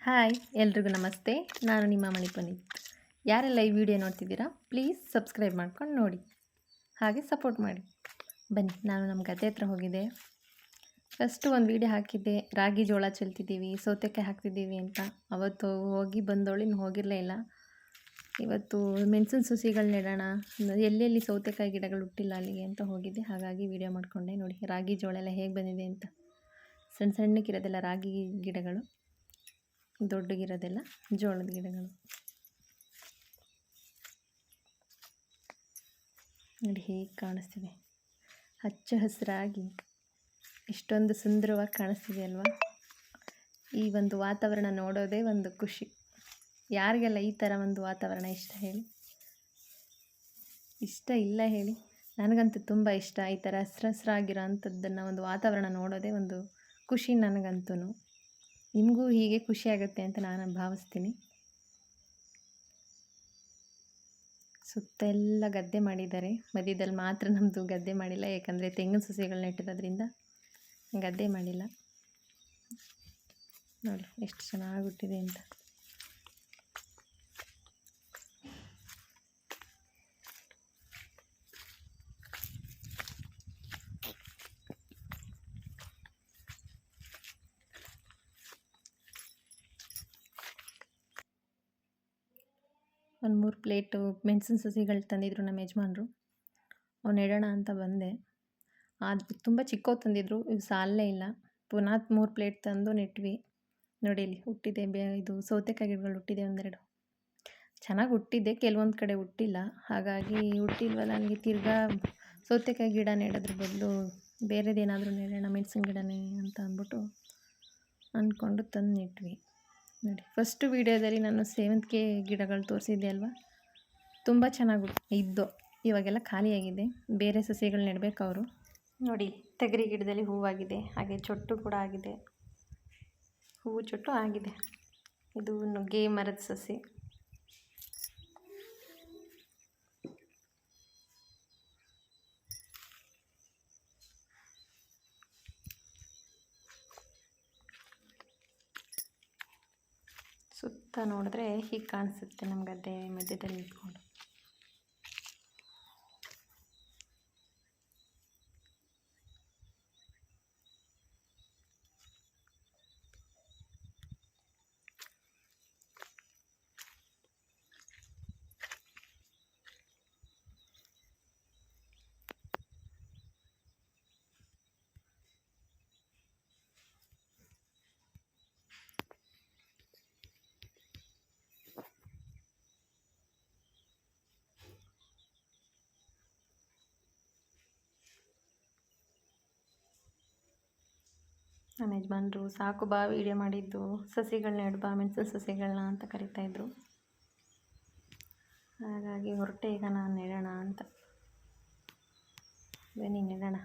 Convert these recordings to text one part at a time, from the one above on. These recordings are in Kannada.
ಹಾಯ್ ಎಲ್ರಿಗೂ ನಮಸ್ತೆ. ನಾನು ನಿಮ್ಮ ಮಣಿಪುನೀತ್. ಯಾರೆಲ್ಲ ಈ ವಿಡಿಯೋ ನೋಡ್ತಿದ್ದೀರಾ ಪ್ಲೀಸ್ ಸಬ್ಸ್ಕ್ರೈಬ್ ಮಾಡ್ಕೊಂಡು ನೋಡಿ, ಹಾಗೆ ಸಪೋರ್ಟ್ ಮಾಡಿ. ಬನ್ನಿ, ನಾನು ನಮ್ಮ ಗದ್ದೆ ಹತ್ರ ಹೋಗಿದ್ದೆ. ಫಸ್ಟು ಒಂದು ವಿಡಿಯೋ ಹಾಕಿದ್ದೆ, ರಾಗಿ ಜೋಳ ಚೆಲ್ತಿದ್ದೀವಿ, ಸೌತೆಕಾಯಿ ಹಾಕ್ತಿದ್ದೀವಿ ಅಂತ. ಅವತ್ತು ಹೋಗಿ ಬಂದೋಳು, ಇನ್ನು ಹೋಗಿರಲೇ ಇಲ್ಲ. ಇವತ್ತು ಮೆಣಸಿನ ಸಸಿಗಳು ನೆಡೋಣ, ಎಲ್ಲೆಲ್ಲಿ ಸೌತೆಕಾಯಿ ಗಿಡಗಳು ಹುಟ್ಟಿಲ್ಲ ಅಲ್ಲಿಗೆ ಅಂತ ಹೋಗಿದ್ದೆ. ಹಾಗಾಗಿ ವಿಡಿಯೋ ಮಾಡಿಕೊಂಡೆ. ನೋಡಿ ರಾಗಿ ಜೋಳ ಎಲ್ಲ ಹೇಗೆ ಬಂದಿದೆ ಅಂತ. ಸಣ್ಣ ಸಣ್ಣಕ್ಕಿರೋದೆಲ್ಲ ರಾಗಿ ಗಿಡಗಳು, ದೊಡ್ಡಗಿರೋದೆಲ್ಲ ಜೋಳದ ಗಿಡಗಳು. ನೋಡಿ ಹೇಗೆ ಕಾಣಿಸ್ತಿದೆ, ಹಚ್ಚ ಹಸಿರಾಗಿ ಇಷ್ಟೊಂದು ಸುಂದರವಾಗಿ ಕಾಣಿಸ್ತಿದೆ ಅಲ್ವಾ. ಈ ಒಂದು ವಾತಾವರಣ ನೋಡೋದೇ ಒಂದು ಖುಷಿ. ಯಾರಿಗೆಲ್ಲ ಈ ಥರ ಒಂದು ವಾತಾವರಣ ಇಷ್ಟ ಹೇಳಿ? ಇಷ್ಟ ಇಲ್ಲ ಹೇಳಿ? ನನಗಂತೂ ತುಂಬ ಇಷ್ಟ. ಈ ಥರ ಹಸಿರಾಗಿರೋ ಅಂಥದ್ದನ್ನು, ಒಂದು ವಾತಾವರಣ ನೋಡೋದೇ ಒಂದು ಖುಷಿ ನನಗಂತೂ. ನಿಮಗೂ ಹೀಗೆ ಖುಷಿ ಆಗುತ್ತೆ ಅಂತ ನಾನು ಭಾವಿಸ್ತೀನಿ. ಸುತ್ತ ಎಲ್ಲ ಗದ್ದೆ ಮಾಡಿದ್ದಾರೆ, ಮಧ್ಯದಲ್ಲಿ ಮಾತ್ರ ನಮ್ಮದು ಗದ್ದೆ ಮಾಡಿಲ್ಲ. ಯಾಕಂದರೆ ತೆಂಗಿನ ಸಸಿಗಳನ್ನ ನೆಟ್ಟಿರೋದ್ರಿಂದ ಗದ್ದೆ ಮಾಡಿಲ್ಲ. ನೋಡಿ ಎಷ್ಟು ಚೆನ್ನಾಗಿ ಹುಟ್ಟಿದೆ ಅಂತ. ಒಂದು 3 ಪ್ಲೇಟು ಮೆಣಸಿನ ಸಸಿಗಳು ತಂದಿದ್ರು ನಮ್ಮ ಯಜಮಾನ್ರು. ಅವ್ನು ನೆಡೋಣ ಅಂತ ಬಂದೆ. ಅದು ತುಂಬ ಚಿಕ್ಕವು ತಂದಿದ್ರು, ಇವು ಸಾಲೇ ಇಲ್ಲ. ಪುನಃ 3 ಪ್ಲೇಟ್ ತಂದು ನೆಟ್ವಿ. ನೋಡಿ ಇಲ್ಲಿ ಹುಟ್ಟಿದೆ. ಇದು ಸೌತೆಕಾಯಿ ಗಿಡಗಳು ಹುಟ್ಟಿದೆ, ಒಂದೆರಡು ಚೆನ್ನಾಗಿ ಹುಟ್ಟಿದೆ. ಕೆಲವೊಂದು ಕಡೆ ಹುಟ್ಟಿಲ್ಲ. ಹಾಗಾಗಿ ಹುಟ್ಟಿಲ್ವಲ್ಲ, ನನಗೆ ತಿರ್ಗಾ ಸೌತೆಕಾಯಿ ಗಿಡ ನೆಡೋದ್ರ ಬದಲು ಬೇರೆದೇನಾದರೂ ನೆಡೋಣ, ಮೆಣಸಿನ ಗಿಡನೇ ಅಂತ ಅಂದ್ಬಿಟ್ಟು ಅಂದ್ಕೊಂಡು ತಂದು ನೆಟ್ವಿ. ನೋಡಿ ಫಸ್ಟು ವೀಡಿಯೋದಲ್ಲಿ ನಾನು ಸೇವಂತಿಗೆ ಗಿಡಗಳು ತೋರಿಸಿದ್ದೆ ಅಲ್ವಾ, ತುಂಬ ಚೆನ್ನಾಗಿ ಇದ್ದು. ಇವಾಗೆಲ್ಲ ಖಾಲಿಯಾಗಿದೆ, ಬೇರೆ ಸಸಿಗಳು ನೆಡಬೇಕು ಅವರು. ನೋಡಿ ತೆಗರಿ ಗಿಡದಲ್ಲಿ ಹೂವಾಗಿದೆ, ಹಾಗೆ ಚೊಟ್ಟು ಕೂಡ ಆಗಿದೆ. ಹೂವು ಚೊಟ್ಟು ಆಗಿದೆ. ಇದು ನುಗ್ಗೆ ಮರದ ಸಸಿ. ಸುತ್ತ ನೋಡಿದ್ರೆ ಹೀಗೆ ಕಾಣಿಸುತ್ತೆ ನಮ್ಮ ಗದ್ದೆ ಮಧ್ಯದಲ್ಲಿ ನಿಂತ್ಕೊಂಡು. ನಮ್ಮ ಯಜಮಾನ್ರು ಸಾಕು ಬಾ ವಿಡಿಯೋ ಮಾಡಿದ್ದು, ಸಸಿಗಳನ್ನ ನೆಡು ಬಾ, ಮೆಣಸಿನ ಸಸಿಗಳನ್ನ ಅಂತ ಕರಿತಾಯಿದ್ರು. ಹಾಗಾಗಿ ಹೊರಟೆ ಈಗ ನಾನು ನೆಡೋಣ ಅಂತ. ಬನ್ನಿ ನೆಡೋಣ.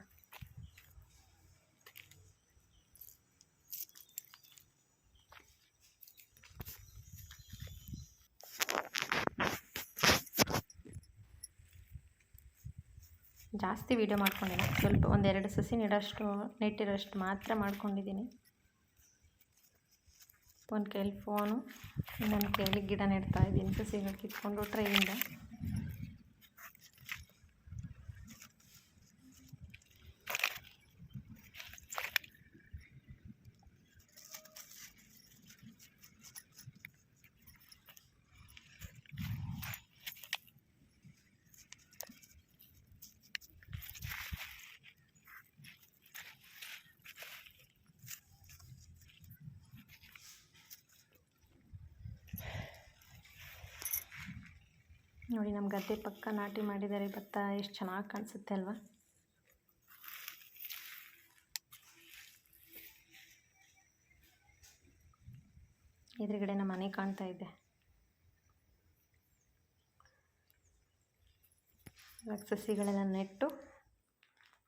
ಜಾಸ್ತಿ ವೀಡಿಯೋ ಮಾಡ್ಕೊಂಡಿಲ್ಲ, ಸ್ವಲ್ಪ ಒಂದೆರಡು ಸಸಿ ನೆಟ್ಟಿರೋಷ್ಟು ಮಾತ್ರ ಮಾಡ್ಕೊಂಡಿದ್ದೀನಿ. ಒಂದು ಕೈಲಿ ಫೋನು, ಇನ್ನೊಂದು ಕೈಲಿ ಗಿಡ ನೆಡ್ತಾ ಇದ್ದೀನಿ, ಸಸಿಗಳು ಕಿತ್ಕೊಂಡು ಟ್ರೈಯಿಂದ. ನೋಡಿ ನಮ್ಮ ಗದ್ದೆ ಪಕ್ಕ ನಾಟಿ ಮಾಡಿದ್ದಾರೆ ಭತ್ತ, ಎಷ್ಟು ಚೆನ್ನಾಗಿ ಕಾಣಿಸುತ್ತೆ ಅಲ್ವಾ. ಎದುರುಗಡೆ ನಮ್ಮ ಮನೆ ಕಾಣ್ತಾ ಇದೆ. ಸಸಿಗಳೆಲ್ಲ ನೆಟ್ಟು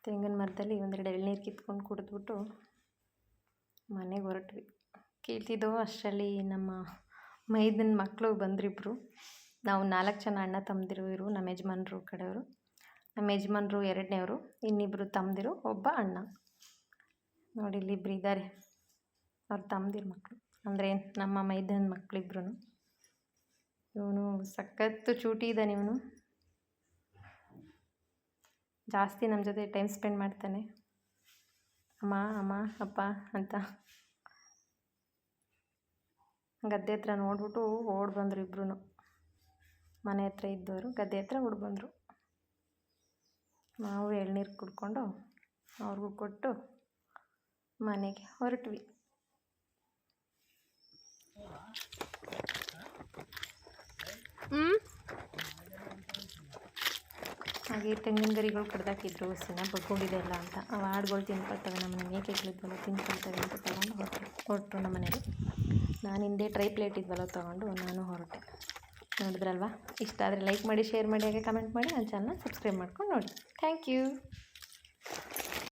ತೆಂಗಿನ ಮರದಲ್ಲಿ ಒಂದೆರಡು ಎಳ್ನೀರು ಕಿತ್ಕೊಂಡು ಕುಡಿದ್ಬಿಟ್ಟು ಮನೆಗೆ ಹೊರಟ್ವಿ. ಕೇಳ್ತಿದ್ದೋ ಅಷ್ಟರಲ್ಲಿ ನಮ್ಮ ಮೈದನ ಮಕ್ಕಳು ಬಂದ್ರಿಬ್ರು. ನಾವು 4 ಜನ ಅಣ್ಣ ತಮ್ಮದಿರು. ಇವರು ನಮ್ಮ ಯಜಮಾನ್ರು ಕಡೆಯವರು. ನಮ್ಮ ಯಜಮಾನ್ರು ಎರಡನೇವರು, ಇನ್ನಿಬ್ಬರು ತಮ್ಮದಿರು, ಒಬ್ಬ ಅಣ್ಣ. ನೋಡಿ ಇಲ್ಲಿ ಇಬ್ಬರು ಇದ್ದಾರೆ, ಅವ್ರ ತಮ್ಮದಿರು ಮಕ್ಕಳು. ಅಂದರೆ ನಮ್ಮ ಮೈದನ ಮಕ್ಕಳಿಬ್ರು. ಇವನು ಸಖತ್ತು ಚೂಟಿ ಇದ್ದಾನೆ. ಇವನು ಜಾಸ್ತಿ ನಮ್ಮ ಜೊತೆ ಟೈಮ್ ಸ್ಪೆಂಡ್ ಮಾಡ್ತಾನೆ. ಅಮ್ಮ ಅಮ್ಮ ಅಪ್ಪ ಅಂತ. ಗದ್ದೆ ಹತ್ರ ನೋಡ್ಬಿಟ್ಟು ಓಡಿ ಬಂದರು ಇಬ್ರು. ಮನೆ ಹತ್ರ ಇದ್ದವರು ಗದ್ದೆ ಹತ್ರ ಓಡಿ ಬಂದರು. ನಾವು ಎಳ್ನೀರು ಕುಡ್ಕೊಂಡು ಅವ್ರಿಗೂ ಕೊಟ್ಟು ಮನೆಗೆ ಹೊರಟ್ವಿ. ಹಾಗೆ ತೆಂಗಿನ ಗರಿಗಳು ಕಡ್ದಾಕಿದ್ರು ಹಸಿನ ಬಗ್ಗೋಗಿದೆ ಇಲ್ಲ ಅಂತ. ಅವು ಆಡುಗಳು ತಿನ್ಕೊಳ್ತವೆ, ನಮ್ಮನೆ ಮೇಕೆಗಳಿದ್ವಲ್ಲ ತಿನ್ಕೊಳ್ತವೆ ಅಂತ ತೊಗೊಂಡು ಹೊರಟರು ನಮ್ಮ ಮನೆಗೆ. ನಾನು ಹಿಂದೆ ಟ್ರೈ ಪ್ಲೇಟ್ ಇದ್ವಲ್ಲ ತೊಗೊಂಡು ನಾನು ಹೊರಟೆ. ನೋಡಿದ್ರಲ್ವಾ? ಇಷ್ಟ ಆದರೆ ಲೈಕ್ ಮಾಡಿ, ಶೇರ್ ಮಾಡಿ, ಹಾಗೆ ಕಮೆಂಟ್ ಮಾಡಿ. ನನ್ನ ಚಾನಲ್ನ ಸಬ್ಸ್ಕ್ರೈಬ್ ಮಾಡ್ಕೊಂಡು ನೋಡಿ. Thank you.